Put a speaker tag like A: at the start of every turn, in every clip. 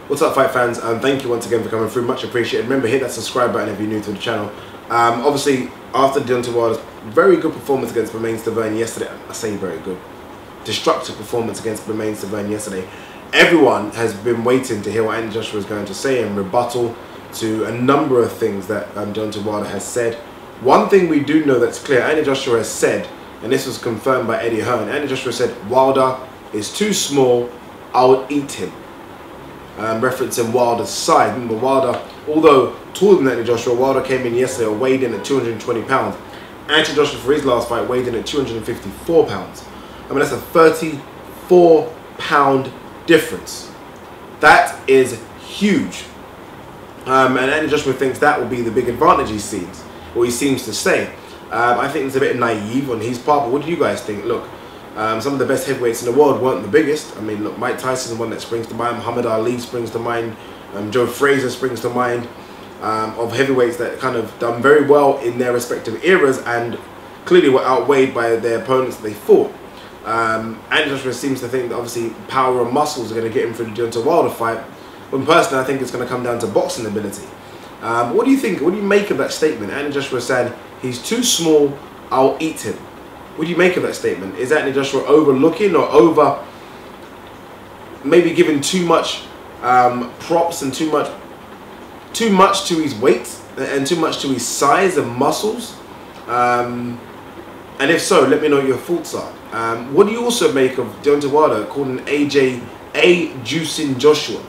A: What's up, fight fans? Thank you once again for coming through. Much appreciated. Remember, hit that subscribe button if you're new to the channel. Obviously, after Deontay Wilder's very good performance against Bermane Stiverne yesterday, I say very good, destructive performance against Bermane Stiverne yesterday, everyone has been waiting to hear what Anthony Joshua is going to say in rebuttal to a number of things that Deontay Wilder has said. One thing we do know that's clear, Anthony Joshua has said, and this was confirmed by Eddie Hearn, Anthony Joshua said, Wilder is too small, I'll eat him. Referencing Wilder's size. Remember, Wilder, although taller than Anthony Joshua, Wilder came in yesterday or weighed in at 220 pounds. Anthony Joshua, for his last fight, weighed in at 254 pounds. I mean, that's a 34-pound difference. That is huge. And Anthony Joshua thinks that will be the big advantage he seems to say. I think it's a bit naive on his part, but what do you guys think? Look, some of the best heavyweights in the world weren't the biggest. I mean, look, Mike Tyson is one that springs to mind. Muhammad Ali springs to mind. Joe Frazier springs to mind. Of heavyweights that kind of done very well in their respective eras and clearly were outweighed by their opponents that they fought. Anthony Joshua seems to think that obviously power and muscles are going to get him through the Deontay Wilder fight. When personally, I think it's going to come down to boxing ability. What do you think? What do you make of that statement? Anthony Joshua said, he's too small, I'll eat him. What do you make of that statement? Is Anthony Joshua overlooking or over maybe giving too much props and too much to his weight and too much to his size and muscles? And if so, let me know what your thoughts are. What do you also make of Deontay Wilder calling AJ juicing Joshua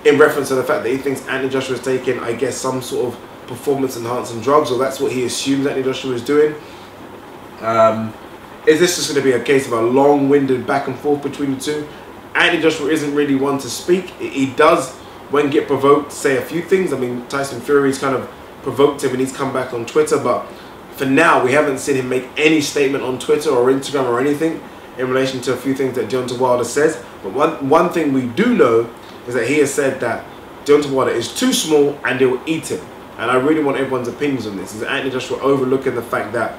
A: in reference to the fact that he thinks Anthony Joshua is taking, I guess, some sort of performance enhancing drugs, or that's what he assumes Anthony Joshua is doing? Is this just going to be a case of a long-winded back and forth between the two? Anthony Joshua isn't really one to speak. He does, when get provoked, say a few things. I mean, Tyson Fury's kind of provoked him and he's come back on Twitter, but for now, we haven't seen him make any statement on Twitter or Instagram or anything in relation to a few things that Deontay Wilder says. But one thing we do know is that he has said that Deontay Wilder is too small and they will eat him. And I really want everyone's opinions on this. Is Anthony Joshua overlooking the fact that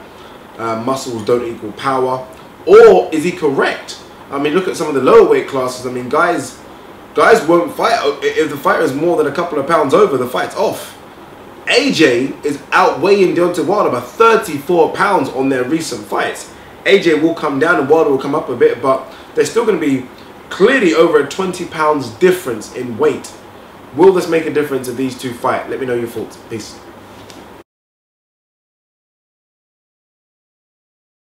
A: muscles don't equal power, or is he correct? I mean, look at some of the lower weight classes. I mean, guys won't fight if the fighter is more than a couple of pounds over. The fight's off. AJ is outweighing Deontay Wilder by 34 pounds on their recent fights. AJ will come down and Wilder will come up a bit, but they're still going to be clearly over a 20 pounds difference in weight. Will this make a difference if these two fight? Let me know your thoughts. Peace.